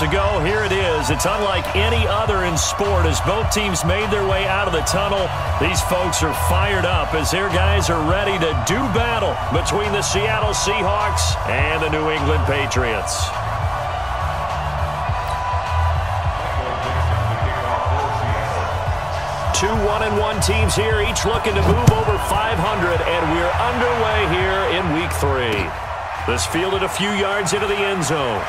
minutes ago, here it is. It's unlike any other in sport as both teams made their way out of the tunnel. These folks are fired up as their guys are ready to do battle between the Seattle Seahawks and the New England Patriots. Two 1-1 teams here, each looking to move over 500, and we're underway here in Week 3. This fielded a few yards into the end zone.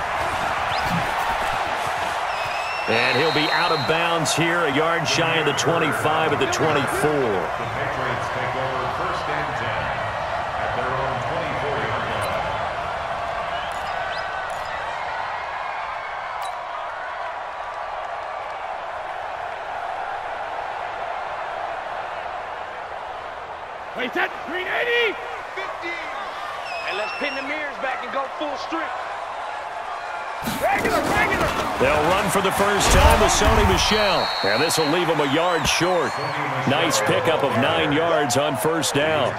And he'll be out of bounds here, a yard shy of the 25 at the 24. The Patriots take over 1st and 10 at their own 24-yard line. Wait, that 380! 50! And let's pin the mirrors back and go full strength. Regular! They'll run for the first time with Sony Michel. And this will leave them a yard short. Nice pickup of 9 yards on first down.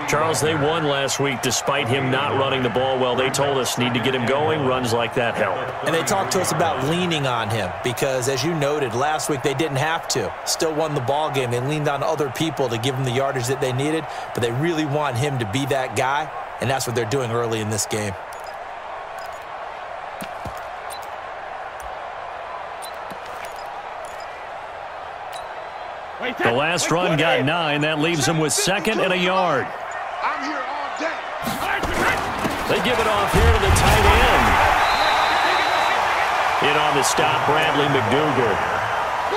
Charles, they won last week despite him not running the ball well. They told us need to get him going. Runs like that help. And they talked to us about leaning on him because, as you noted, last week they didn't have to. Still won the ball game. They leaned on other people to give them the yardage that they needed, but they really want him to be that guy, and that's what they're doing early in this game. The last run got 9. That leaves them with 2nd and a yard. I'm here all day. They give it off here to the tight end. In on the stop, Bradley McDougal.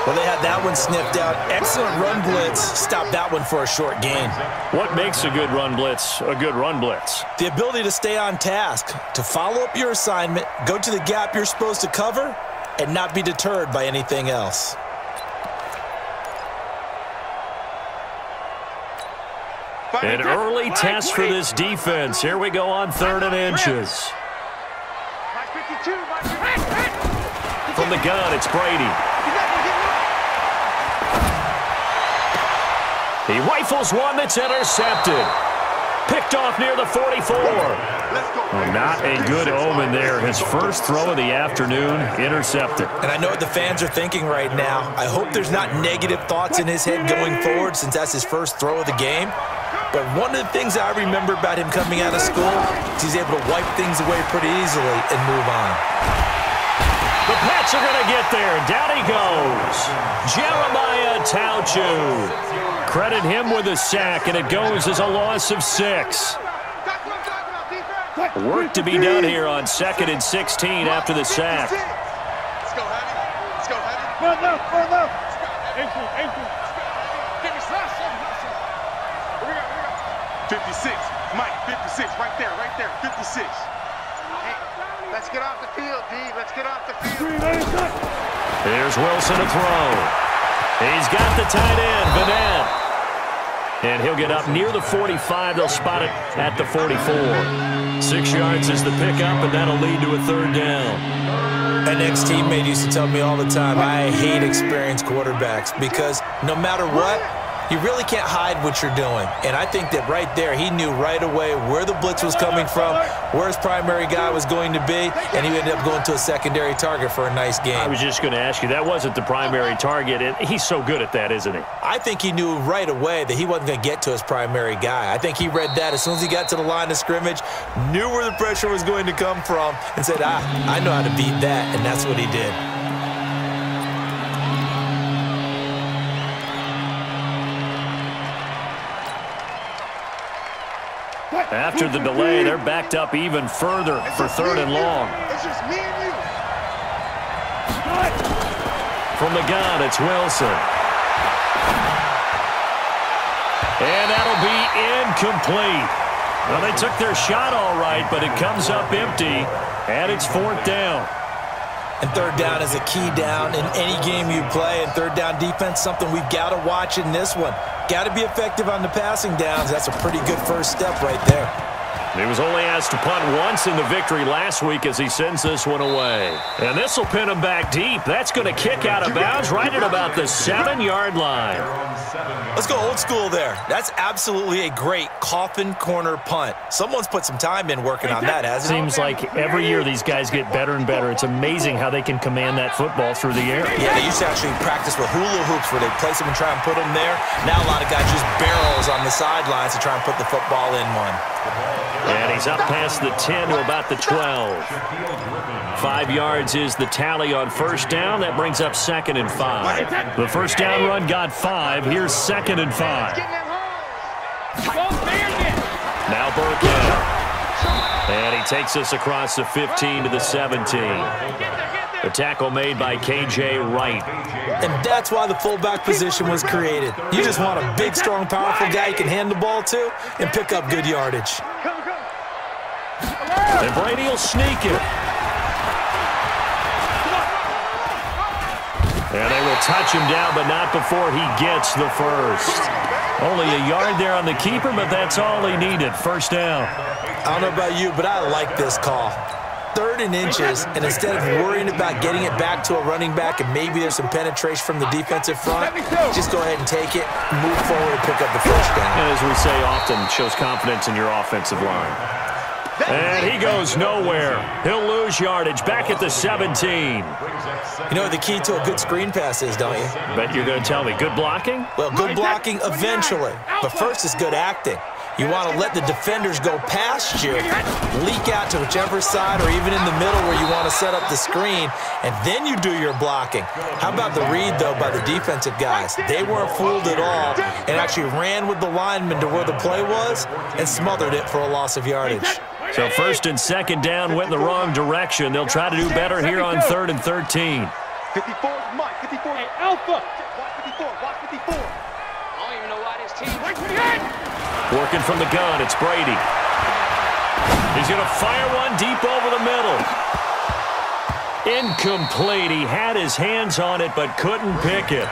Well, they had that one sniffed out. Excellent run blitz. Stop that one for a short gain. What makes a good run blitz a good run blitz? The ability to stay on task, to follow up your assignment, go to the gap you're supposed to cover, and not be deterred by anything else. An early test for this defense. Here we go on 3rd and inches. From the gun, it's Brady. He rifles one that's intercepted. Picked off near the 44. Well, not a good omen there. His first throw of the afternoon, intercepted. And I know what the fans are thinking right now. I hope there's not negative thoughts in his head going forward since that's his first throw of the game. But one of the things I remember about him coming out of school is he's able to wipe things away pretty easily and move on. The Pats are going to get there. Down he goes. Jeremiah Tauchu. Credit him with a sack, and it goes as a loss of 6. Work to be done here on 2nd and 16 after the sack. Let's go, Hattie. Let's go, Hattie. Further. Ankle. Give me slash. 56. Mike, 56. Right there. 56. Hey, let's get off the field, D. Let's get off the field. Here's Wilson to throw. He's got the tight end, Vanette. And he'll get up near the 45. They'll spot it at the 44. 6 yards is the pickup, and that'll lead to a 3rd down. An ex-teammate used to tell me all the time, I hate experienced quarterbacks because no matter what, you really can't hide what you're doing. And I think that right there, he knew right away where the blitz was coming from, where his primary guy was going to be, and he ended up going to a secondary target for a nice game. I was just going to ask you, that wasn't the primary target, and he's so good at that, isn't he? I think he knew right away that he wasn't going to get to his primary guy. I think he read that as soon as he got to the line of scrimmage, knew where the pressure was going to come from, and said, I know how to beat that, and that's what he did. After the delay, they're backed up even further for 3rd and long. It's just me and you. From the gun, it's Wilson. And that'll be incomplete. Well, they took their shot all right, but it comes up empty, and it's 4th down. And 3rd down is a key down in any game you play, and 3rd down defense, something we've got to watch in this one. Got to be effective on the passing downs. That's a pretty good first step right there. He was only asked to punt once in the victory last week as he sends this one away. And this will pin him back deep. That's going to kick out of bounds right at about the 7-yard line. Let's go old school there. That's absolutely a great coffin corner punt. Someone's put some time in working on that, hasn't it? Seems like every year these guys get better and better. It's amazing how they can command that football through the air. Yeah, they used to actually practice with hula hoops where they place them and try and put them there. Now a lot of guys use barrels on the sidelines to try and put the football in one. And he's up past the 10 to about the 12. 5 yards is the tally on first down. That brings up 2nd and 5. The first down run got 5. Here's 2nd and 5. Now Burkhead. And he takes us across the 15 to the 17. The tackle made by K.J. Wright. And that's why the fullback position was created. You just want a big, strong, powerful guy you can hand the ball to and pick up good yardage. And Brady will sneak it. And they will touch him down, but not before he gets the first. Only a yard there on the keeper, but that's all he needed. First down. I don't know about you, but I like this call. 3rd and inches, and instead of worrying about getting it back to a running back and maybe there's some penetration from the defensive front, just go ahead and take it, move forward, and pick up the first down. And as we say often, shows confidence in your offensive line. And he goes nowhere. He'll lose yardage back at the 17. You know what the key to a good screen pass is, don't you? Bet you're going to tell me. Good blocking? Well, good blocking eventually. But first is good acting. You want to let the defenders go past you, leak out to whichever side or even in the middle where you want to set up the screen, and then you do your blocking. How about the read, though, by the defensive guys? They weren't fooled at all and actually ran with the lineman to where the play was and smothered it for a loss of yardage. So 1st and 2nd down went in the wrong direction. They'll try to do better here on 3rd and 13. 54, Mike, 54. Hey, Alpha. Watch 54, watch 54. I don't even know why this team. Working from the gun, it's Brady. He's going to fire one deep over the middle. Incomplete. He had his hands on it but couldn't pick it.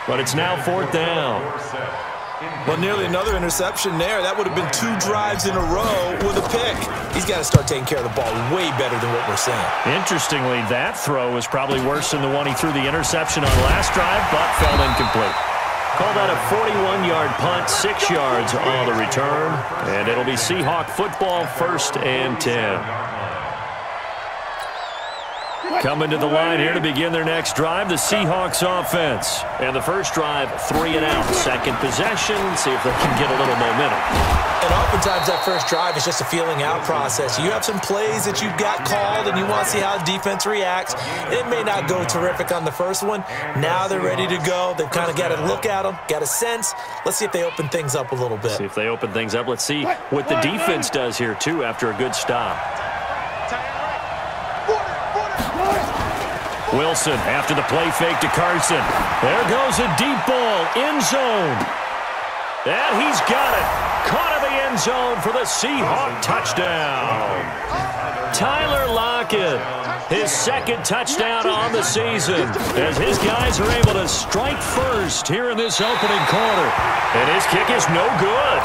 But it's now 4th down. Well, nearly another interception there. That would have been 2 drives in a row with a pick. He's got to start taking care of the ball way better than what we're seeing. Interestingly, that throw was probably worse than the one he threw the interception on last drive, but fell incomplete. Call that a 41-yard punt, 6 yards on the return, and it'll be Seahawk football, 1st and 10. Coming to the line here to begin their next drive, the Seahawks offense. And the first drive, 3 and out. Second possession, see if they can get a little momentum. And oftentimes that first drive is just a feeling out process. You have some plays that you've got called and you want to see how the defense reacts. It may not go terrific on the first one. Now they're ready to go. They've kind of got to look at them, got a sense. Let's see if they open things up a little bit. See if they open things up. Let's see what the defense does here, too, after a good stop. Wilson after the play fake to Carson. There goes a deep ball, end zone. And he's got it. Caught in the end zone for the Seahawk touchdown. Tyler Lockett, his 2nd touchdown on the season, as his guys are able to strike first here in this opening quarter. And his kick is no good.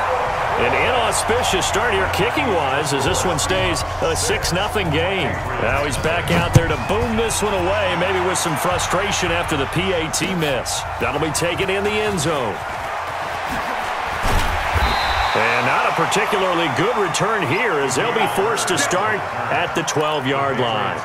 An inauspicious start here kicking-wise as this one stays a 6-0 game. Now he's back out there to boom this one away, maybe with some frustration after the PAT miss. That'll be taken in the end zone. And not a particularly good return here as they'll be forced to start at the 12-yard line.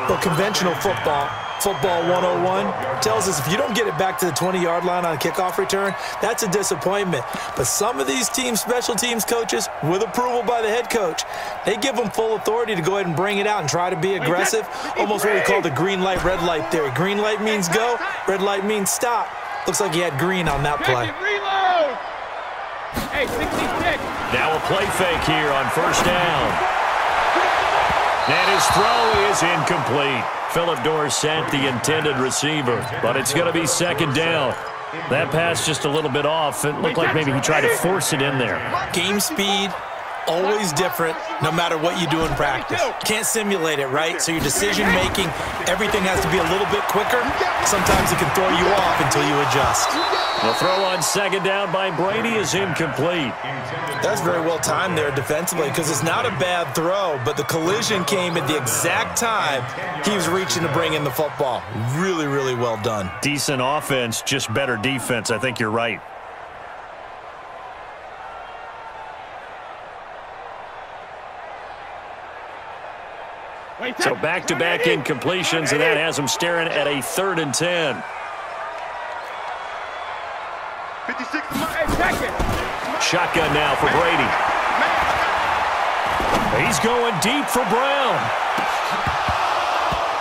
Well, conventional football 101, tells us if you don't get it back to the 20-yard line on a kickoff return, that's a disappointment. But some of these teams, special teams coaches, with approval by the head coach, they give them full authority to go ahead and bring it out and try to be aggressive, almost what we call the green light, red light theory. Green light means go, red light means stop. Looks like he had green on that play. Hey, 66. Now a play fake here on first down. And his throw is incomplete. Phillip Dorsett, the intended receiver, but it's going to be 2nd down. That pass just a little bit off. It looked like maybe he tried to force it in there. Game speed, always different no matter what you do in practice. Can't simulate it, right? So your decision-making, everything has to be a little bit quicker. Sometimes it can throw you off until you adjust. The throw on second down by Brady is incomplete. That's very well timed there defensively because it's not a bad throw, but the collision came at the exact time he was reaching to bring in the football. Really, really well done. Decent offense, just better defense. I think you're right. So back-to-back incompletions, and that has him staring at a 3rd and 10. 56 seconds. Shotgun now for Brady. He's going deep for Brown.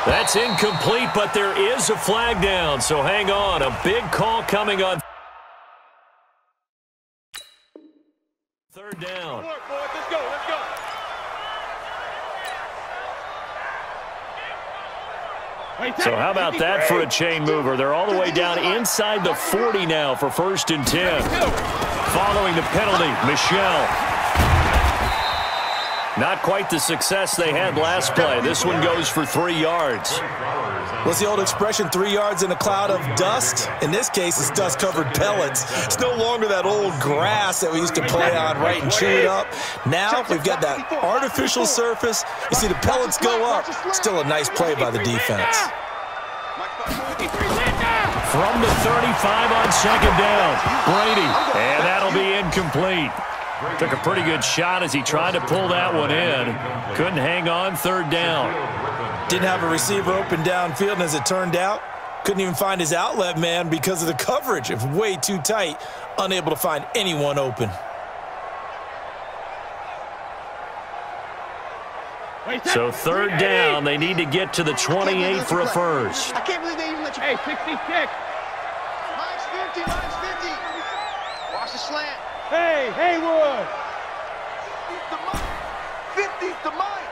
That's incomplete, but there is a flag down, so hang on. A big call coming on 3rd down. Let's go. So how about that for a chain mover? They're all the way down inside the 40 now for 1st and 10. Following the penalty, Michel. Not quite the success they had last play. This one goes for 3 yards. What's the old expression, 3 yards in a cloud of dust? In this case, it's dust-covered pellets. It's no longer that old grass that we used to play on, right, and chew it up. Now we've got that artificial surface. You see the pellets go up. Still a nice play by the defense. From the 35 on second down, Brady, and that'll be incomplete. Took a pretty good shot as he tried to pull that one in. Couldn't hang on 3rd down. Didn't have a receiver open downfield, and as it turned out, couldn't even find his outlet man because of the coverage. It was way too tight, unable to find anyone open. So 3rd down, they need to get to the 28 for a first. I can't believe they even let you. Hey, 66. Mine's 50. Watch the slant. Hey, Haywood. 50's the mine.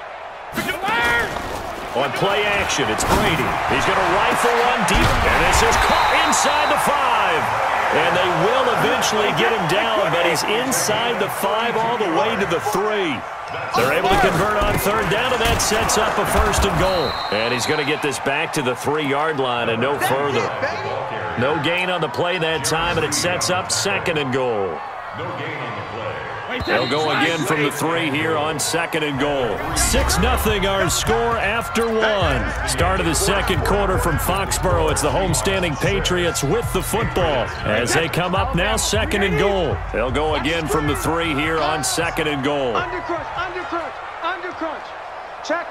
On play action, it's Brady. He's going to rifle one deep, and this is caught inside the 5. And they will eventually get him down, but he's inside the 5 all the way to the 3. They're able to convert on 3rd down, and that sets up a 1st and goal. And he's going to get this back to the 3-yard line and no further. No gain on the play that time, and it sets up 2nd and goal. No gain on the play. They'll go again from the 3 here on 2nd and goal. 6-0 our score after 1. Start of the 2nd quarter from Foxborough. It's the homestanding Patriots with the football as they come up now 2nd and goal. They'll go again from the 3 here on 2nd and goal. Undercrunch. Check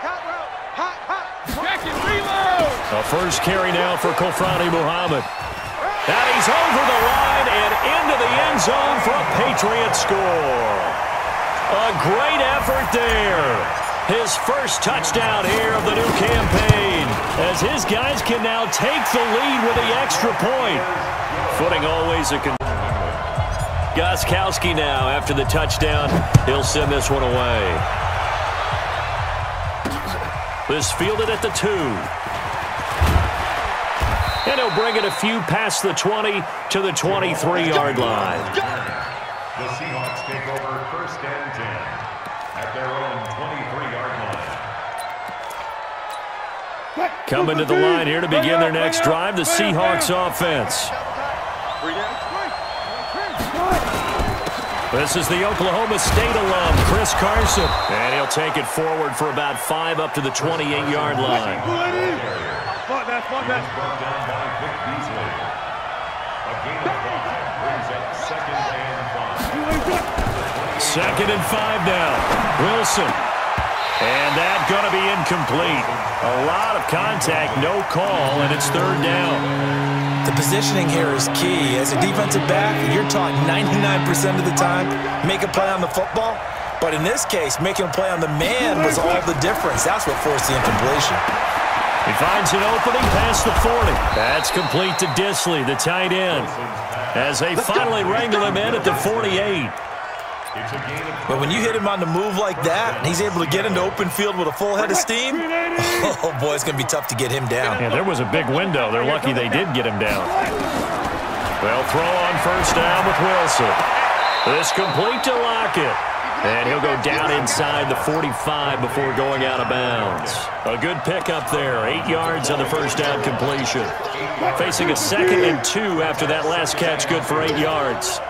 hot route. Hot. Check it, reload. A first carry now for Quavo19 Muhammad. And he's over the line and into the end zone for a Patriot score. A great effort there. His first touchdown here of the new campaign as his guys can now take the lead with the extra point. Footing always a Gostkowski now after the touchdown. He'll send this one away. This fielded at the 2. And he'll bring it a few past the 20 to the 23-yard line. The Seahawks take over 1st and 10 at their own 23-yard line. Coming to the line here to begin their next drive, the Seahawks offense. This is the Oklahoma State alum, Chris Carson. And he'll take it forward for about 5 up to the 28-yard line. That's fun. Brought down by Vic Beasley. A gain of 5 brings up 2nd and 5. 2nd and 5 now. Wilson. And that's going to be incomplete. A lot of contact, no call, and it's 3rd down. The positioning here is key. As a defensive back, you're taught 99% of the time, make a play on the football. But in this case, making a play on the man was all the difference. That's what forced the incompletion. He finds an opening past the 40. That's complete to Disley, the tight end, as they finally wrangle him in at the 48. But when you hit him on the move like that, and he's able to get into open field with a full head of steam, oh, boy, it's going to be tough to get him down. Yeah, there was a big window. They're lucky they did get him down. They'll throw on 1st down with Wilson. This complete to Lockett. And he'll go down inside the 45 before going out of bounds. A good pickup there. 8 yards on the first down completion. Facing a 2nd and 2 after that last catch, good for 8 yards.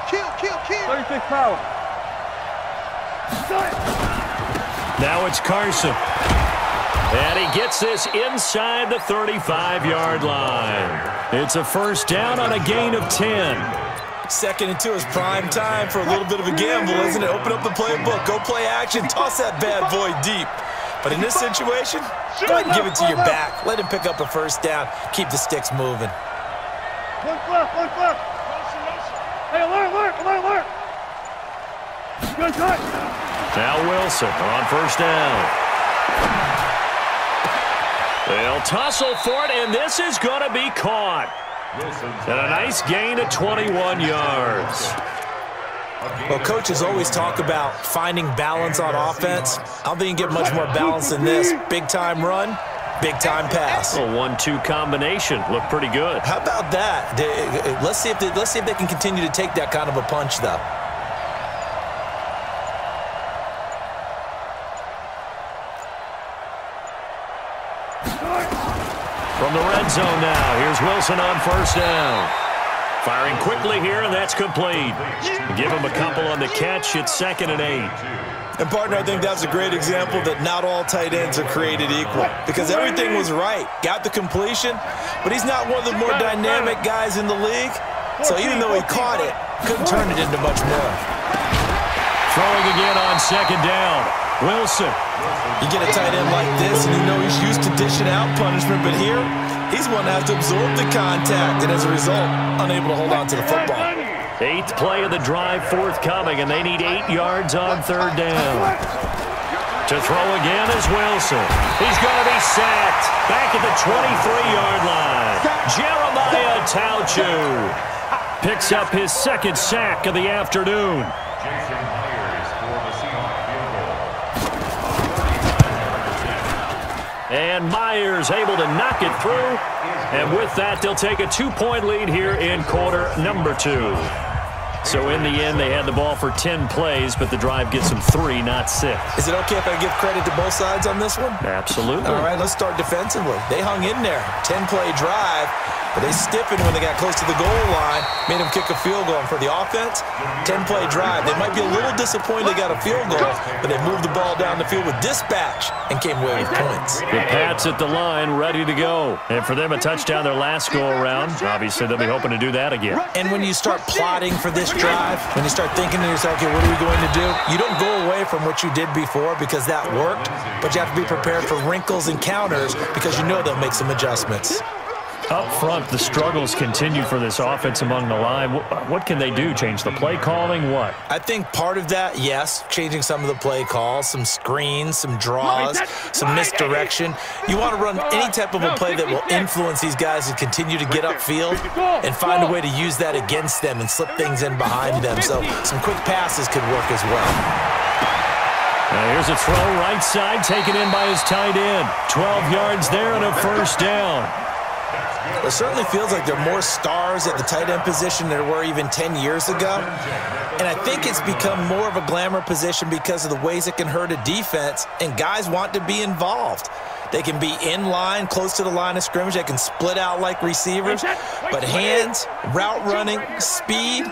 Kill. 36 power. Now it's Carson. And he gets this inside the 35-yard line. It's a first down on a gain of 10. 2nd and 2 is prime time for a little bit of a gamble, isn't it? Open up the playbook, go play action, toss that bad boy deep. But in this situation, go ahead and give it to your back. Let him pick up a first down. Keep the sticks moving. One fluff. Hey, alert. Good touch. Now Wilson on first down. They'll tussle for it, and this is going to be caught. And a nice gain of 21 yards. Well, coaches always talk about finding balance on offense. I don't think you can get much more balance than this. Big-time run, big-time pass. A 1-2 combination. Looked pretty good. How about that? Let's see if they can continue to take that kind of a punch, though. From the red zone now, here's Wilson on first down. Firing quickly here, and that's complete. Give him a couple on the catch. It's 2nd and 8. And, partner, I think that's a great example that not all tight ends are created equal because everything was right. Got the completion, but he's not one of the more dynamic guys in the league. So even though he caught it, couldn't turn it into much more. Throwing again on 2nd down. Wilson. You get a tight end like this, and you know he's used to dishing out punishment, but here, he's one that has to absorb the contact, and as a result, unable to hold on to the football. 8th play of the drive forthcoming, and they need 8 yards on 3rd down. To throw again is Wilson. He's going to be sacked. Back at the 23-yard line. Jeremiah Tauchu picks up his 2nd sack of the afternoon. And Myers able to knock it through. And with that, they'll take a 2-point lead here in quarter number 2. So in the end, they had the ball for 10 plays, but the drive gets them 3, not 6. Is it okay if I give credit to both sides on this one? Absolutely. All right, let's start defensively. They hung in there. 10-play drive, but they stiffened when they got close to the goal line, made them kick a field goal. And for the offense, 10-play drive. They might be a little disappointed they got a field goal, but they moved the ball down the field with dispatch and came away with points. The Pats at the line, ready to go. And for them, a touchdown their last go-around. Obviously, they'll be hoping to do that again. And when you start plotting for this drive, when you start thinking to yourself, okay, what are we going to do? You don't go away from what you did before because that worked, but you have to be prepared for wrinkles and counters because you know they'll make some adjustments. Up front, the struggles continue for this offense among the line. What can they do? Change the play calling? What? I think part of that, yes, changing some of the play calls, some screens, some draws, some misdirection. You want to run any type of a play that will influence these guys to continue to get upfield and find a way to use that against them and slip things in behind them. So some quick passes could work as well. Now here's a throw right side taken in by his tight end. 12 yards there and a first down. It certainly feels like there are more stars at the tight end position than there were even 10 years ago. And I think it's become more of a glamour position because of the ways it can hurt a defense, and guys want to be involved. They can be in line, close to the line of scrimmage. They can split out like receivers. But hands, route running, speed,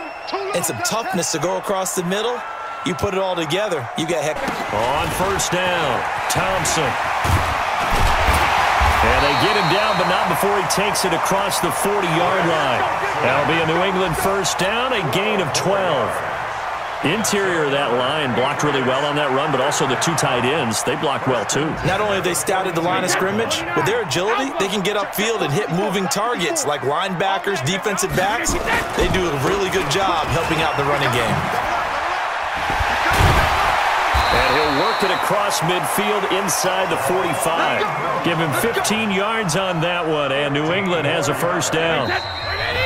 and some toughness to go across the middle, you put it all together, you got heck. On first down, Thompson. And they get him down, but not before he takes it across the 40-yard line. That'll be a New England first down, a gain of 12. Interior of that line blocked really well on that run, but also the 2 tight ends, they blocked well too. Not only have they scouted the line of scrimmage, with their agility, they can get upfield and hit moving targets like linebackers, defensive backs. They do a really good job helping out the running game. And he'll work it across midfield inside the 45. Give him 15 yards on that one, and New England has a first down.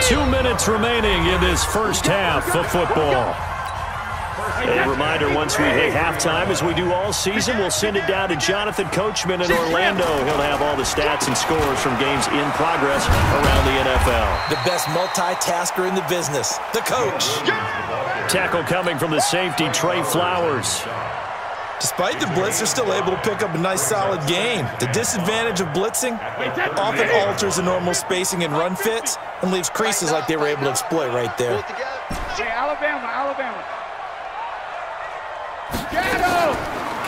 2 minutes remaining in this first half of football. A reminder, once we hit halftime, as we do all season, we'll send it down to Jonathan Coachman in Orlando. He'll have all the stats and scores from games in progress around the NFL. The best multitasker in the business, the coach. Tackle coming from the safety, Trey Flowers. Despite the blitz, they're still able to pick up a nice, solid gain. The disadvantage of blitzing often alters the normal spacing and run fits and leaves creases like they were able to exploit right there. Hey, Alabama.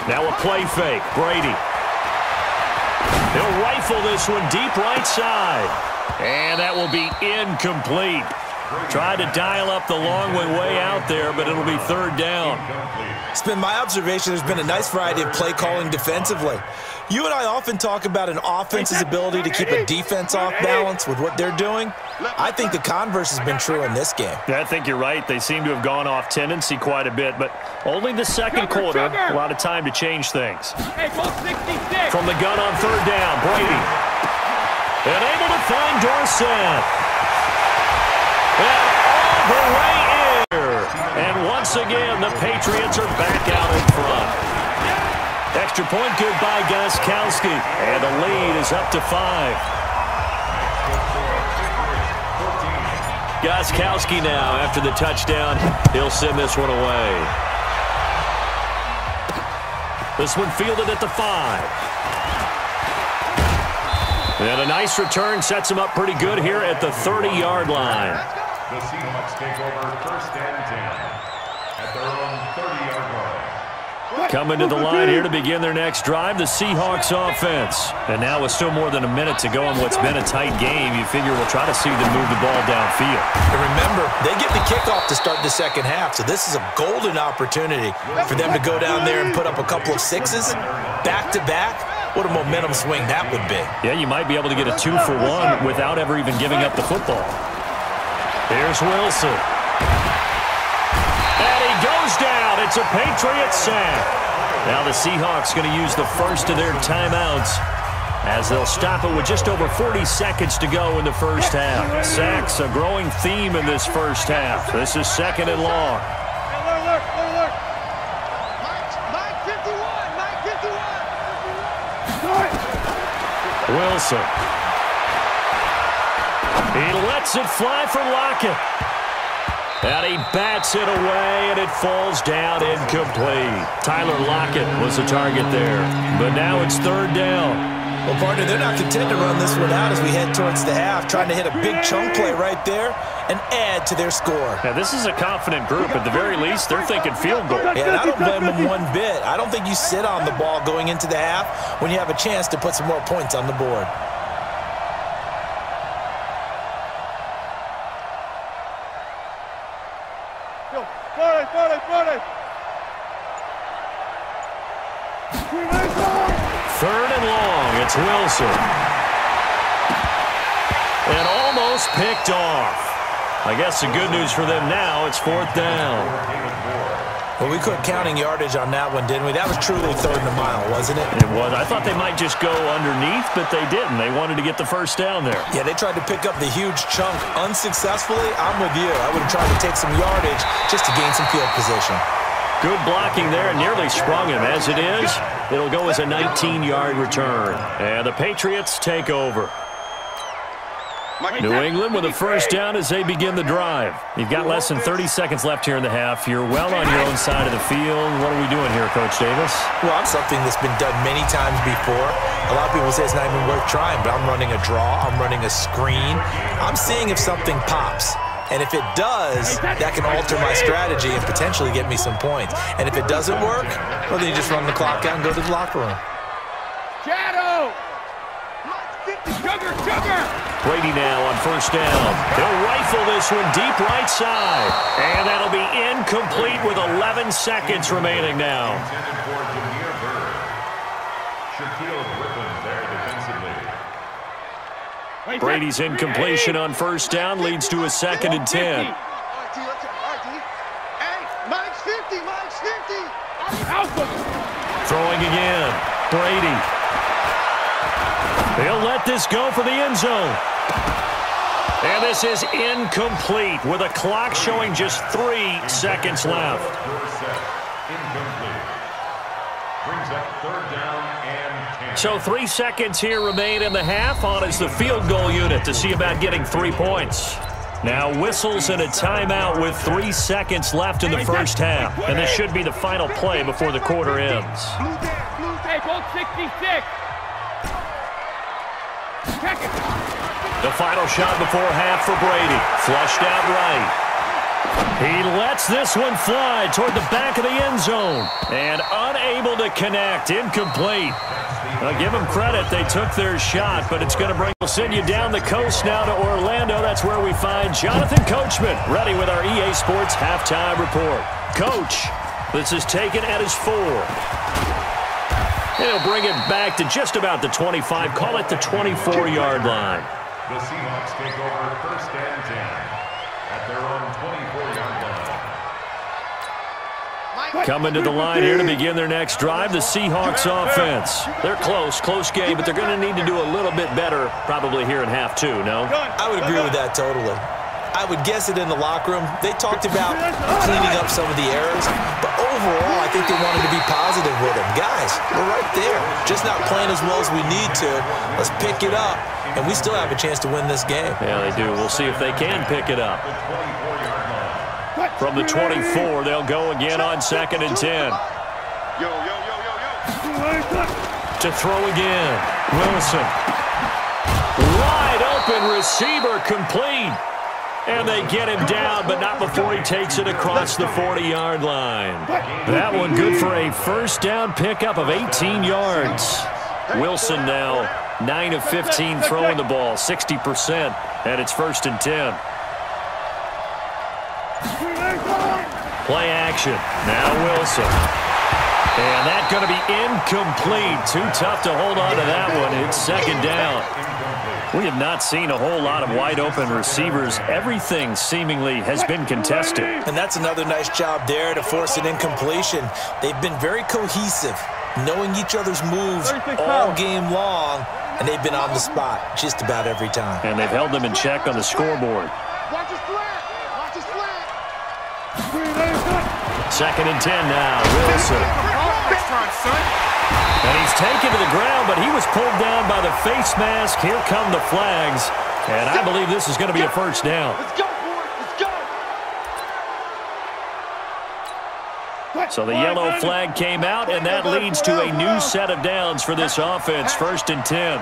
Now a play fake, Brady. He'll rifle this one deep right side. And that will be incomplete. Tried to dial up the long one way out there, but it'll be third down. It's been my observation there's been a nice variety of play calling defensively. You and I often talk about an offense's ability to keep a defense off balance with what they're doing. I think the converse has been true in this game. I think you're right. They seem to have gone off tendency quite a bit, but only the second quarter, a lot of time to change things. From the gun on third down, Brady. And able to find Dorsett. And all the way in. And once again, the Patriots are back out in front. Extra point good by Gostkowski. And the lead is up to 5. Gostkowski now, after the touchdown, he'll send this one away. This one fielded at the 5. And a nice return sets him up pretty good here at the 30-yard line. The Seahawks take over first and 10 at their own 30-yard line. Coming to the line here to begin their next drive, the Seahawks offense. And now with still more than a minute to go in what's been a tight game, you figure we'll try to see them move the ball downfield. And remember, they get the kickoff to start the second half, so this is a golden opportunity for them to go down there and put up a couple of sixes back-to-back. What a momentum swing that would be. Yeah, you might be able to get a 2-for-1 without ever even giving up the football. Here's Wilson. And he goes down. It's a Patriot sack. Now the Seahawks going to use the first of their timeouts as they'll stop it with just over 40 seconds to go in the first half. Sacks, a growing theme in this first half. This is second and long. Wilson. He lets it fly for Lockett. And he bats it away, and it falls down incomplete. Tyler Lockett was the target there. But now it's third down. Well, partner, they're not content to run this one out as we head towards the half, trying to hit a big chunk play right there and add to their score. Now, this is a confident group. At the very least, they're thinking field goal. Yeah, and I don't blame them one bit. I don't think you sit on the ball going into the half when you have a chance to put some more points on the board. Third and long, it's Wilson. And almost picked off. I guess the good news for them now, it's fourth down. Well, we quit counting yardage on that one, didn't we? That was truly third and a mile, wasn't it? It was. I thought they might just go underneath, but they didn't. They wanted to get the first down there. Yeah, they tried to pick up the huge chunk unsuccessfully. I'm with you. I would have tried to take some yardage just to gain some field position. Good blocking there, and nearly sprung him. As it is, it'll go as a 19-yard return. And the Patriots take over. New England with a first down as they begin the drive. You've got less than 30 seconds left here in the half. You're well on your own side of the field. What are we doing here, Coach Davis? Well, it's something that's been done many times before. A lot of people say it's not even worth trying, but I'm running a draw. I'm running a screen. I'm seeing if something pops. And if it does, that can alter my strategy and potentially get me some points. And if it doesn't work, well, then you just run the clock out and go to the locker room. Shadow! Sugar! Brady now on first down. He'll rifle this one deep right side. And that'll be incomplete with 11 seconds remaining now. Intended for Jameer Byrd. Shaquille Griffin there defensively. Brady's incompletion on first down leads to a second and 10. Throwing again. Brady. He'll let this go for the end zone. And this is incomplete with a clock showing just 3 seconds left. Incomplete. Brings up 3rd down and 10. So 3 seconds here remain in the half. On is the field goal unit to see about getting 3 points. Now whistles and a timeout with 3 seconds left in the first half. And this should be the final play before the quarter ends. Hey, both 66. Check it. The final shot before half for Brady. Flushed out right. He lets this one fly toward the back of the end zone. And unable to connect. Incomplete. I'll give them credit. They took their shot, but it's going to bring. We'll send you down the coast now to Orlando. That's where we find Jonathan Coachman, ready with our EA Sports halftime report. Coach, this is taken at his 4. He'll bring it back to just about the 25. Call it the 24-yard line. The Seahawks take over 1st and 10 at their own 24-yard line. Coming to the line here to begin their next drive, the Seahawks offense. They're close game, but they're going to need to do a little bit better probably here in half 2, no? I would agree with that totally. I would guess it in the locker room. They talked about cleaning up some of the errors, but overall, I think they wanted to be positive with them. Guys, we're right there. Just not playing as well as we need to. Let's pick it up, and we still have a chance to win this game. Yeah, they do. We'll see if they can pick it up. From the 24, they'll go again on 2nd and 10. To throw again. Wilson. Wide open receiver complete. And they get him down, but not before he takes it across the 40-yard line. That one good for a first down pickup of 18 yards. Wilson now 9 of 15 throwing the ball, 60%, and it's 1st and 10. Play action. Now Wilson. And that's going to be incomplete. Too tough to hold on to that one. It's 2nd down. We have not seen a whole lot of wide-open receivers. Everything seemingly has been contested. And that's another nice job there to force an incompletion. They've been very cohesive, knowing each other's moves all game long, and they've been on the spot just about every time. And they've held them in check on the scoreboard. Watch his flat. Watch his flat. 2nd and 10 now. Wilson. And he's taken to the ground, but he was pulled down by the face mask. Here come the flags. And I believe this is going to be a first down. Let's go, boys. Let's go. So the yellow flag came out, and that leads to a new set of downs for this offense. 1st and 10.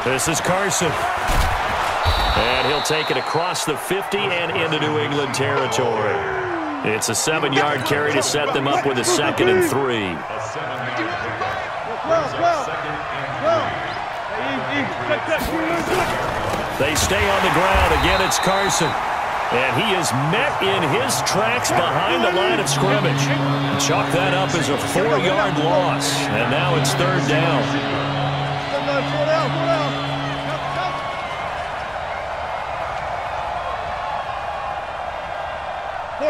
This is Carson. And he'll take it across the 50 and into New England territory. It's a 7-yard carry to set them up with a 2nd and 3. They stay on the ground. Again, it's Carson. And he is met in his tracks behind the line of scrimmage. Chalk that up as a 4-yard loss. And now it's 3rd down.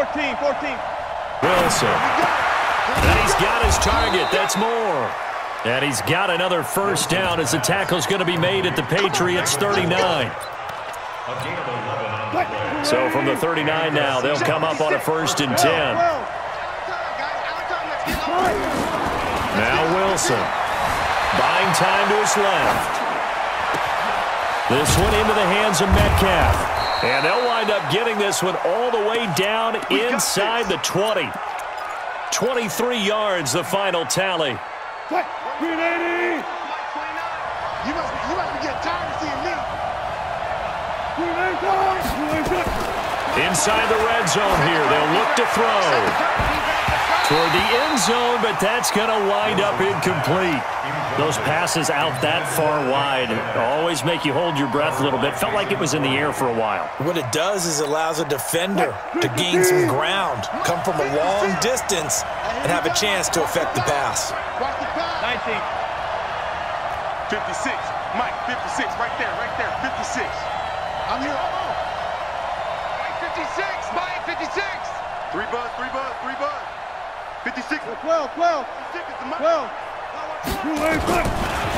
14. Wilson. And he's got his target. That's more. And he's got another first down as the tackle's going to be made at the Patriots' 39. So from the 39 now, they'll come up on a 1st and 10. Now Wilson. Buying time to his left. This one into the hands of Metcalf. And they'll wind up getting this one all the way down inside the 20. 23 yards, the final tally. 380. You must be getting tired of seeing me. Inside the red zone here, they'll look to throw. Toward the end zone, but that's going to wind up incomplete. Those passes out that far wide always make you hold your breath a little bit. Felt like it was in the air for a while. What it does is it allows a defender to gain some ground, come from a long distance, and have a chance to affect the pass. 19. 56. Mike, 56. Right there. 56. I'm here. Mike, 56. Mike, 56. 3 bud. 56. 12. 12.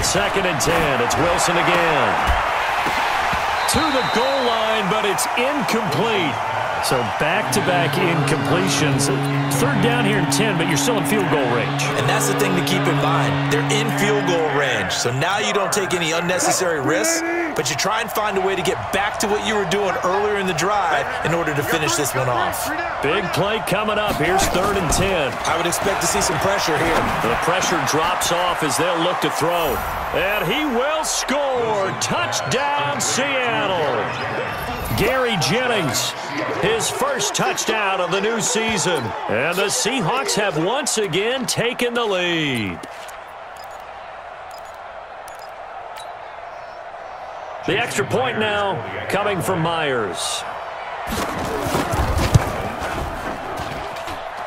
2nd and 10. It's Wilson again. to the goal line, but it's incomplete. So back-to-back incompletions. Third down here in 10, but you're still in field goal range. And that's the thing to keep in mind. They're in field goal range. So now you don't take any unnecessary risks, but you try and find a way to get back to what you were doing earlier in the drive in order to finish this one off. Big play coming up. Here's 3rd and 10. I would expect to see some pressure here. The pressure drops off as they'll look to throw. And he will score. Touchdown, Seattle. Gary Jennings, his first touchdown of the new season. And the Seahawks have once again taken the lead. The extra point now coming from Myers.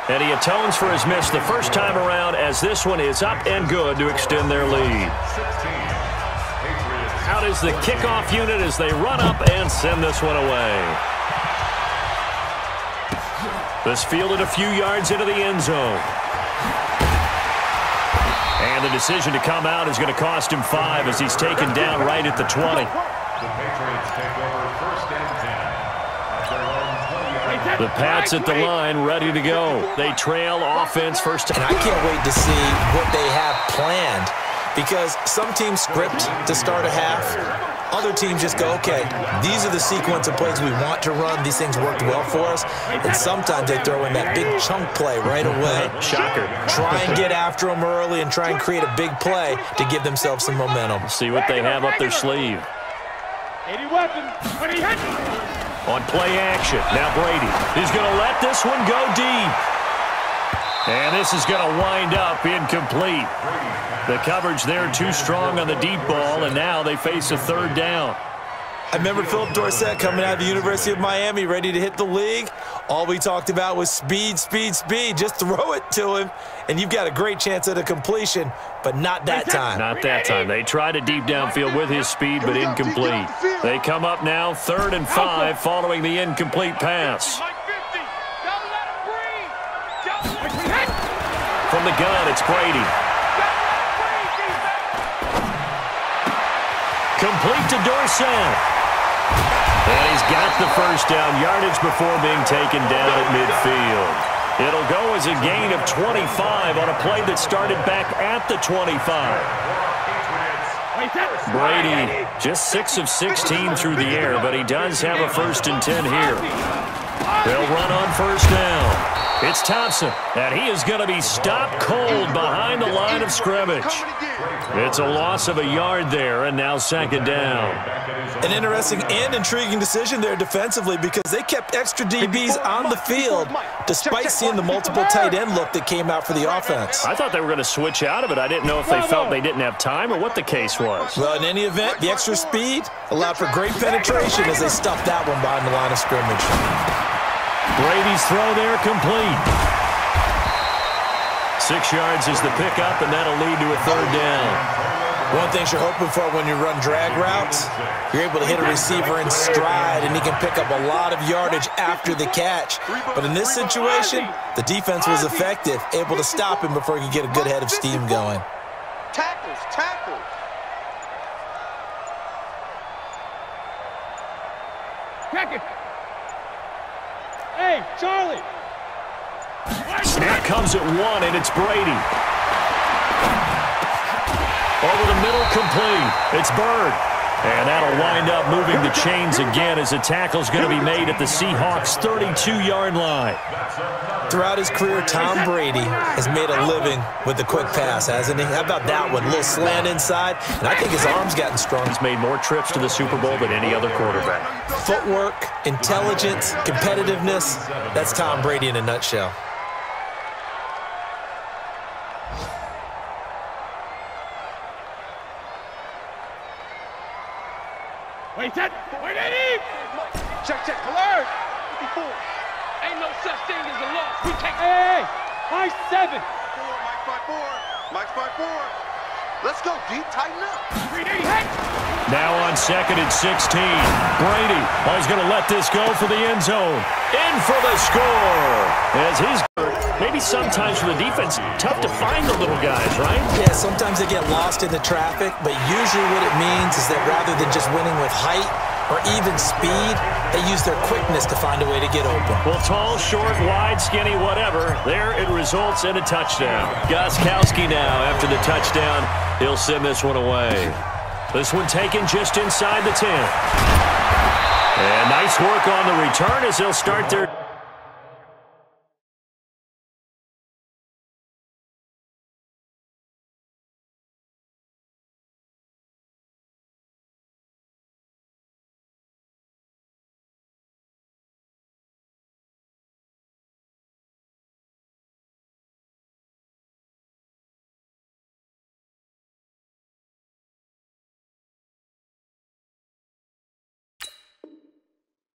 And he atones for his miss the first time around as this one is up and good to extend their lead. Out is the kickoff unit as they run up and send this one away. This fielded a few yards into the end zone. And the decision to come out is going to cost him 5 as he's taken down right at the 20. The Patriots take over 1st and 10. The Pats at the line, ready to go. They trail offense first. And I can't wait to see what they have planned, because some teams script to start a half. Other teams just go, okay, these are the sequence of plays we want to run. These things worked well for us. And sometimes they throw in that big chunk play right away. Shocker. Try and get after them early and try and create a big play to give themselves some momentum. See what they have up their sleeve. 80 weapons. When he hits. On play action. Now Brady is going to let this one go deep. And this is going to wind up incomplete. The coverage there too strong on the deep ball, and now they face a 3rd down. I remember Philip Dorsett coming out of the University of Miami ready to hit the league. All we talked about was speed, speed, speed. Just throw it to him, and you've got a great chance at a completion, but not that time. Not that time. They tried a deep downfield with his speed, but incomplete. They come up now 3rd and 5 following the incomplete pass. From the gun, it's Brady. Complete to Dorsett. And he's got the first down yardage before being taken down at midfield. It'll go as a gain of 25 on a play that started back at the 25. Brady just 6 of 16 through the air, but he does have a 1st and 10 here. They'll run on 1st down. It's Thompson, and he is going to be stopped cold behind the line of scrimmage. It's a loss of a yard there, and now 2nd down. An interesting and intriguing decision there defensively, because they kept extra DBs on the field despite seeing the multiple tight end look that came out for the offense. I thought they were going to switch out of it. I didn't know if they felt they didn't have time or what the case was. Well, in any event, the extra speed allowed for great penetration as they stuffed that one behind the line of scrimmage. Brady's throw there complete. 6 yards is the pickup, and that'll lead to a 3rd down. One thing you're hoping for when you run drag routes, you're able to hit a receiver in stride, and he can pick up a lot of yardage after the catch. But in this situation, the defense was effective, able to stop him before he could get a good head of steam going. Tackles, tackles. Check it. Hey, Charlie. Snap comes at 1, and it's Brady. Over the middle, complete. It's Bird. And that'll wind up moving the chains again as a tackle's going to be made at the Seahawks' 32-yard line. Throughout his career, Tom Brady has made a living with the quick pass, hasn't he? How about that one? A little slant inside, and I think his arm's gotten strong. He's made more trips to the Super Bowl than any other quarterback. Footwork, intelligence, competitiveness, that's Tom Brady in a nutshell. Wait, that. Wait, Eddie. Check, check. Alert. 54. Ain't no such thing as a loss. We take. Hey, high 7. Mike 5-4. Let's go, deep. Tighten up. Now on 2nd and 16. Brady is going to let this go for the end zone. In for the score. As he's maybe sometimes for the defense, tough to find the little guys, right? Yeah, sometimes they get lost in the traffic, but usually what it means is that rather than just winning with height, or even speed, they use their quickness to find a way to get open. Well, tall, short, wide, skinny, whatever, there it results in a touchdown. Gostkowski now, after the touchdown, he'll send this one away. This one taken just inside the 10. And nice work on the return as they'll start their...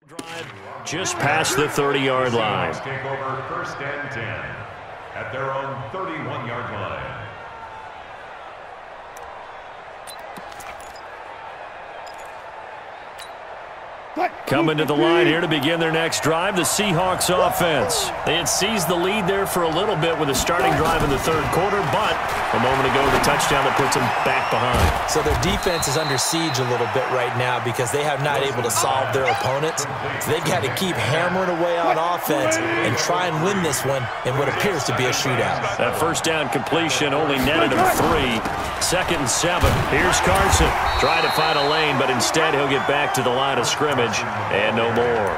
drive just past the 30-yard line. Take over 1st and 10 at their own 31-yard line. Coming to the line here to begin their next drive, the Seahawks offense. They had seized the lead there for a little bit with a starting drive in the 3rd quarter, but a moment ago the touchdown that puts them back behind. So their defense is under siege a little bit right now because they have not able to solve their opponents. So they've got to keep hammering away on offense and try and win this one in what appears to be a shootout. That 1st down completion only netted him 3. 2nd and 7. Here's Carson. Trying to find a lane, but instead he'll get back to the line of scrimmage. And no more.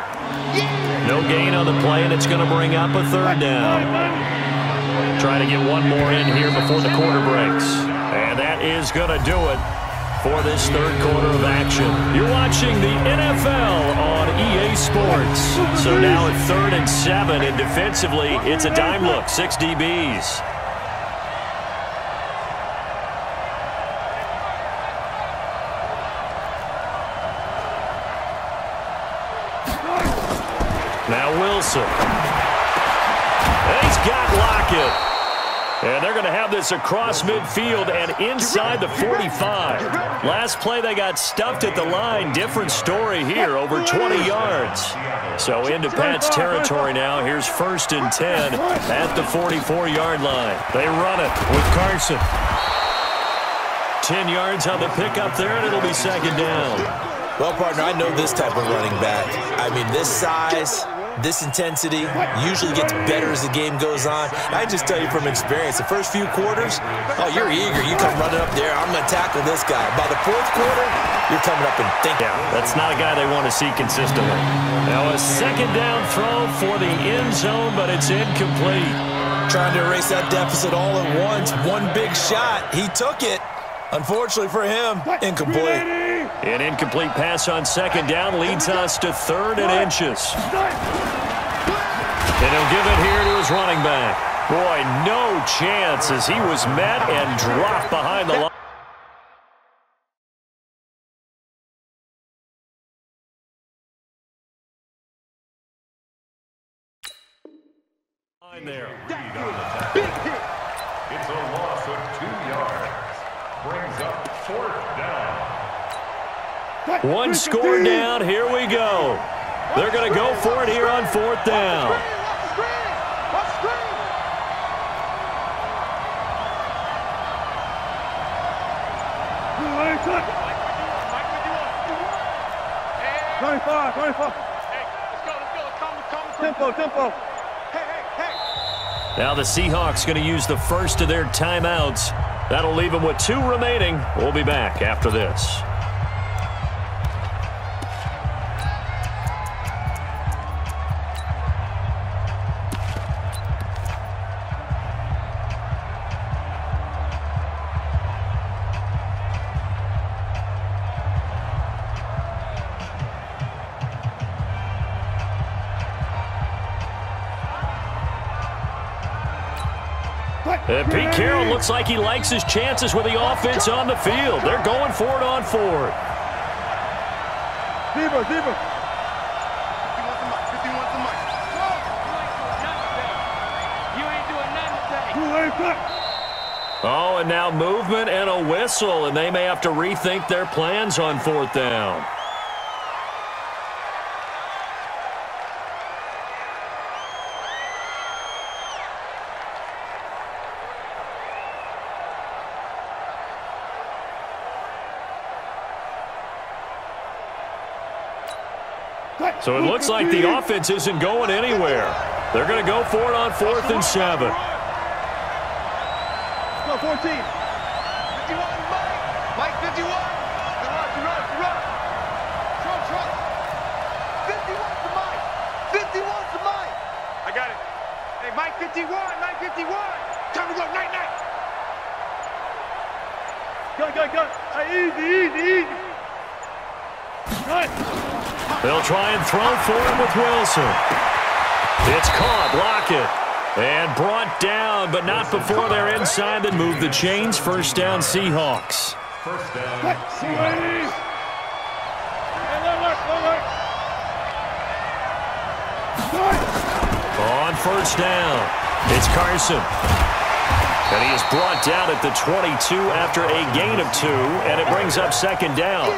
No gain on the play, and it's going to bring up a 3rd down. Trying to get one more in here before the quarter breaks. And that is going to do it for this 3rd quarter of action. You're watching the NFL on EA Sports. So now at 3rd and 7, and defensively, it's a dime look. 6 DBs. Now Wilson. And he's got Lockett. And they're going to have this across midfield and inside the 45. Last play they got stuffed at the line. Different story here, over 20 yards. So into Pat's territory now. Here's 1st and 10 at the 44-yard line. They run it with Carson. 10 yards on the pickup there, and it'll be 2nd down. Well, partner, I know this type of running back. I mean, this size, this intensity usually gets better as the game goes on. I just tell you from experience, the first few quarters, oh, you're eager. You come running up there, I'm going to tackle this guy. By the 4th quarter, you're coming up and thinking. Yeah, that's not a guy they want to see consistently. Now a 2nd down throw for the end zone, but it's incomplete. Trying to erase that deficit all at once. One big shot. He took it. Unfortunately for him, incomplete. An incomplete pass on 2nd down leads us to 3rd and inches. And he'll give it here to his running back. Boy, no chance as he was met and dropped behind the line. There. It's a loss of 2 yards. Brings up 4th down. One score down. Here we go. They're going to go for it here on 4th down. Tempo. Now the Seahawks going to use the 1st of their timeouts. That'll leave them with 2 remaining. We'll be back after this. And Pete Carroll looks like he likes his chances with the offense on the field. They're going for it on 4th. Oh, and now movement and a whistle, and they may have to rethink their plans on 4th down. So it looks like the offense isn't going anywhere. They're going to go for it on 4th and 7. Go 14. 51, Mike 51. Run. Trump. 51's to Mike. 51's to Mike. I got it. Hey, Mike 51. Time to go, night. Go. Easy. Nice. They'll try and throw for him with Wilson. It's caught, Lockett. And brought down, but not before they're inside and move the chains. First down, Seahawks. First down, Seahawks. On first down, it's Carson. And he is brought down at the 22 after a gain of 2, and it brings up second down.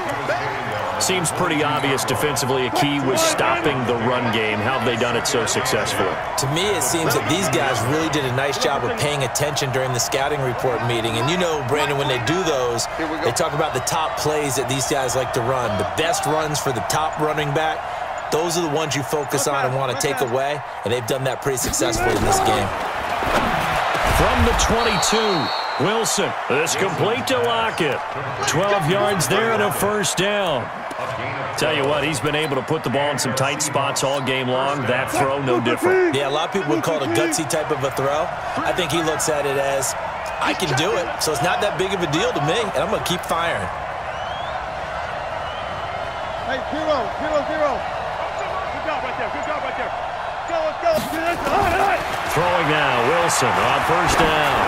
Seems pretty obvious defensively a key was stopping the run game. How have they done it so successfully? To me, it seems that these guys really did a nice job of paying attention during the scouting report meeting. And you know, Brandon, when they do those, they talk about the top plays that these guys like to run. The best runs for the top running back, those are the ones you focus on and want to take away. And they've done that pretty successfully in this game. From the 22, Wilson. It's complete to Lockett. 12 yards there and a first down. Tell you what, he's been able to put the ball in some tight spots all game long. That throw, no different. Yeah, a lot of people would call it a gutsy type of a throw. I think he looks at it as, I can do it, so it's not that big of a deal to me, and I'm going to keep firing. Hey, 0. Good job right there. Let's go. Throwing now, Wilson on first down.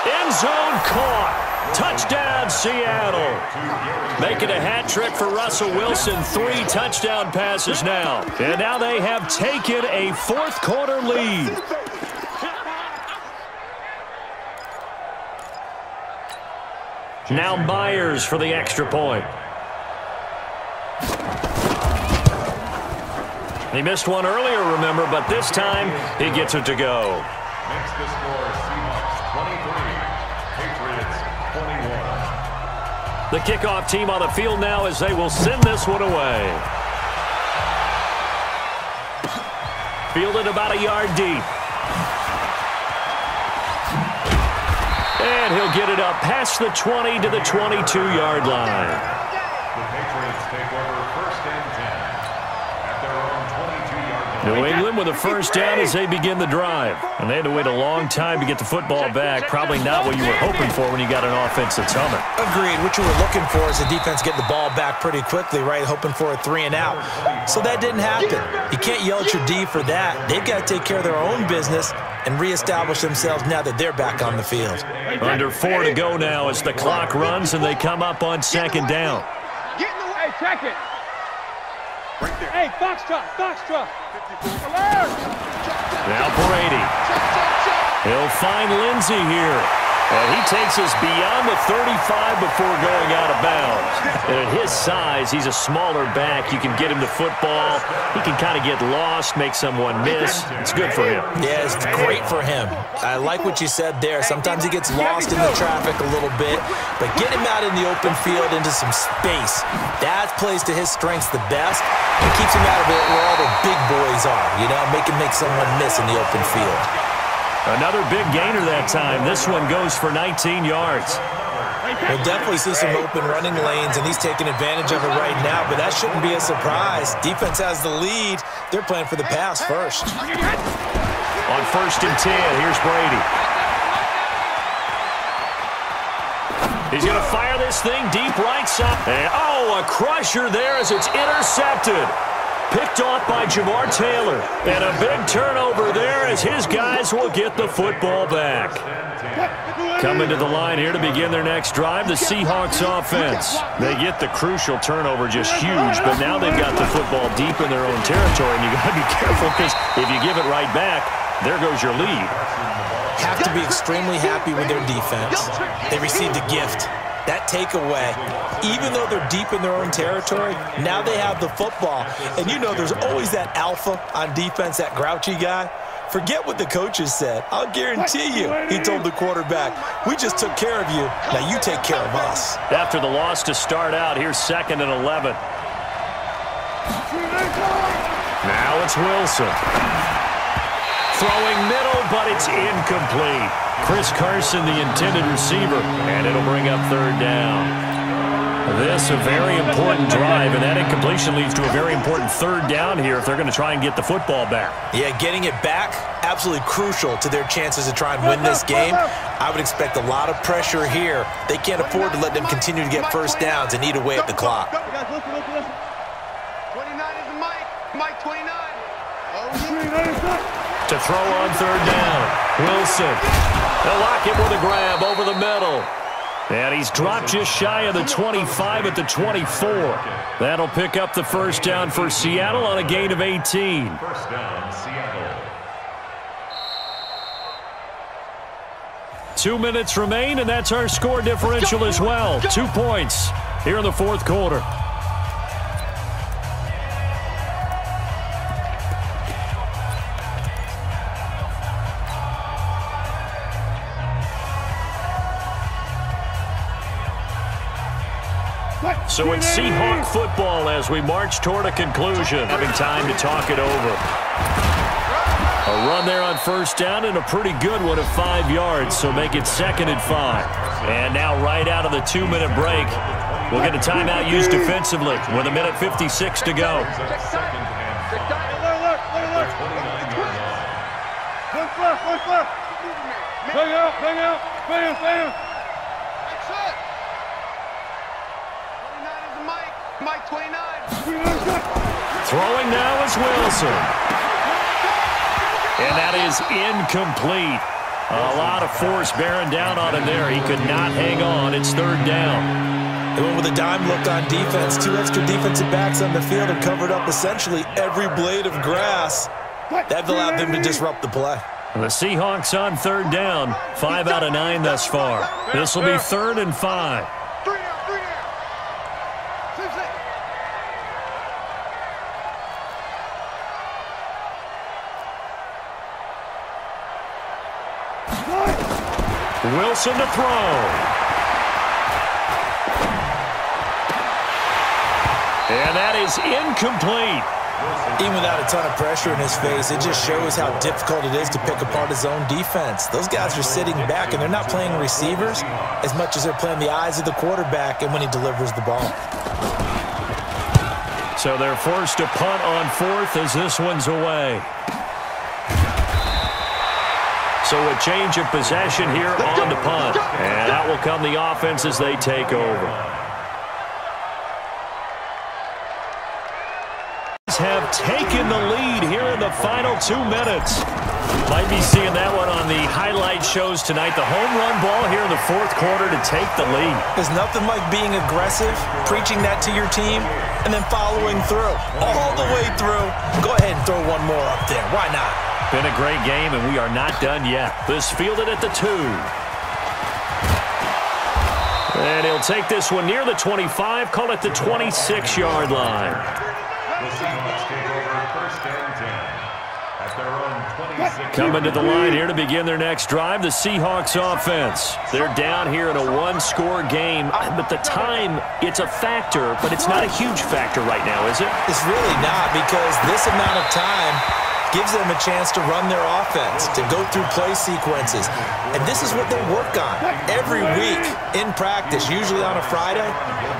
End zone caught. Touchdown, Seattle. Making a hat trick for Russell Wilson. 3 touchdown passes now. And now they have taken a fourth-quarter lead. Now Myers for the extra point. He missed one earlier, remember, but this time he gets it to go. Makes the score Seahawks 23, Patriots 21. The kickoff team on the field now as they will send this one away. Fielded about a yard deep. And he'll get it up past the 20 to the 22-yard line. The Patriots take over first and 10 at their own 22-yard line. New England with a first down as they begin the drive. And they had to wait a long time to get the football back. Probably not what you were hoping for when you got an offense that's humming. Agreed. What you were looking for is the defense get the ball back pretty quickly, right? Hoping for a 3 and out. So that didn't happen. You can't yell at your D for that. They've got to take care of their own business and reestablish themselves now that they're back on the field. Under 4 to go now as the clock runs and they come up on second down. Get in the way. Hey, check it. Right there. Hey, Foxtrot. Now Brady. He'll find Lindsey here. And he takes us beyond the 35 before going out of bounds. And at his size, he's a smaller back. You can get him to football. He can kind of get lost, make someone miss. It's good for him. Yeah, it's great for him. I like what you said there. Sometimes he gets lost in the traffic a little bit, but get him out in the open field into some space. That plays to his strengths the best and keeps him out of it where all the big boys are, you know, make someone miss in the open field. Another big gainer that time. This one goes for 19 yards. We'll definitely see some open running lanes, and he's taking advantage of it right now, but that shouldn't be a surprise. Defense has the lead. They're playing for the pass first. On first and 10, here's Brady. He's going to fire this thing deep right side. And, a crusher there as it's intercepted. Picked off by Jamar Taylor. And a big turnover there as his guys will get the football back. Coming to the line here to begin their next drive, the Seahawks offense. They get the crucial turnover, just huge, but now they've got the football deep in their own territory, and you got to be careful because if you give it right back, there goes your lead. Have to be extremely happy with their defense. They received a gift. That takeaway, even though they're deep in their own territory, now they have the football. And you know there's always that alpha on defense, that grouchy guy. Forget what the coaches said. I'll guarantee you, he told the quarterback, we just took care of you. Now you take care of us. After the loss to start out, here's 2nd and 11. Now it's Wilson. Throwing middle, but it's incomplete. Chris Carson, the intended receiver, and it'll bring up third down. This a very important drive, and that incompletion leads to a very important third down here if they're going to try and get the football back. Yeah, getting it back, absolutely crucial to their chances to try and win this game. I would expect a lot of pressure here. They can't afford to let them continue to get first downs and eat away at the clock. 29 is the Mike. Mike 29. To throw on third down, Wilson. They'll lock him with a grab over the middle. And he's dropped just shy of the 25 at the 24. That'll pick up the first down for Seattle on a gain of 18. First down, Seattle. 2 minutes remain, and that's our score differential as well. 2 points here in the fourth quarter. So it's Seahawk football as we march toward a conclusion. Having time to talk it over. A run there on first down and a pretty good one of 5 yards, so make it 2nd and 5. And now right out of the 2-minute break, we'll get a timeout used defensively with 1:56 to go. Bang out. Mike 29. Throwing now is Wilson. And that is incomplete. A lot of force bearing down on him there. He could not hang on. It's third down. They went with a dime look on defense. 2 extra defensive backs on the field and covered up essentially every blade of grass. That allowed them to disrupt the play. The Seahawks on third down. 5 out of 9 thus far. This will be 3rd and 5. Wilson to throw. And that is incomplete. Even without a ton of pressure in his face, it just shows how difficult it is to pick apart his own defense. Those guys are sitting back, and they're not playing receivers as much as they're playing the eyes of the quarterback and when he delivers the ball. So they're forced to punt on 4th as this one's away. So a change of possession here on the punt. And out will come the offense as they take over. Have taken the lead here in the final 2 minutes. Might be seeing that one on the highlight shows tonight. The home run ball here in the fourth quarter to take the lead. There's nothing like being aggressive, preaching that to your team, and then following through. All the way through. Go ahead and throw one more up there. Why not? Been a great game, and we are not done yet. This fielded at the 2. And he'll take this one near the 25, call it the 26-yard line. The Seahawks take over 1st and 10 at their own 26. Coming to the line here to begin their next drive, the Seahawks offense. They're down here in a 1-score game, but the time, it's a factor, but it's not a huge factor right now, is it? It's really not, because this amount of time gives them a chance to run their offense, to go through play sequences. And this is what they work on every week in practice, usually on a Friday.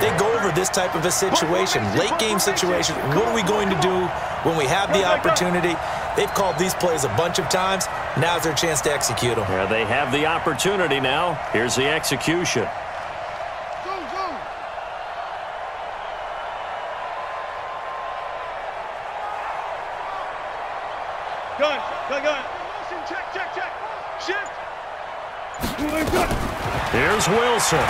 They go over this type of a situation, late game situation. What are we going to do when we have the opportunity? They've called these plays a bunch of times. Now's their chance to execute them. Yeah, they have the opportunity now. Here's the execution. Gun. Check. Shift. Here's Wilson.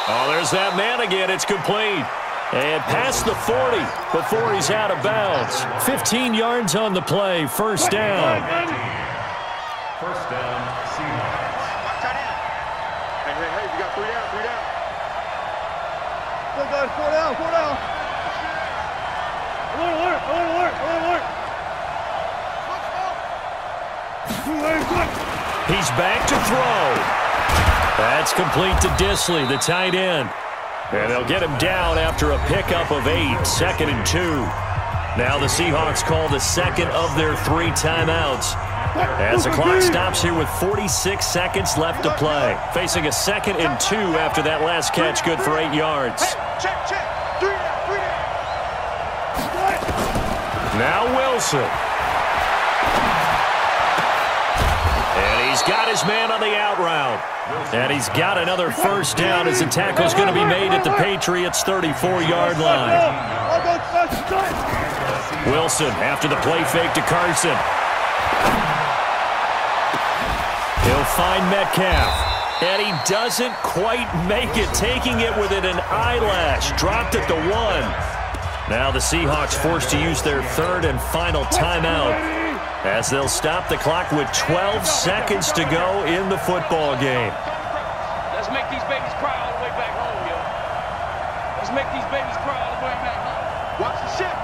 Oh, there's that man again. It's complete. And past the 40 before he's out of bounds. 15 yards on the play. First down. First down, Seahawks. Hey, you got 3 down. Go, guys, 4 down. Alert. He's back to throw. That's complete to Disley, the tight end. And they'll get him down after a pickup of 8, 2nd and 2. Now the Seahawks call the second of their 3 timeouts as the clock stops here with 46 seconds left to play. Facing a 2nd and 2 after that last catch, good for 8 yards. Check. 3 down. Now Wilson. And he's got his man on the out route. And he's got another first down as the tackle's going to be made at the Patriots' 34-yard line. Wilson after the play fake to Carson. He'll find Metcalf. And he doesn't quite make it, taking it within an eyelash. Dropped it to 1. Now the Seahawks forced to use their 3rd and final timeout as they'll stop the clock with 12 seconds to go in the football game. Let's make these babies cry all the way back home, yo. Let's make these babies cry all the way back home. Watch the ship.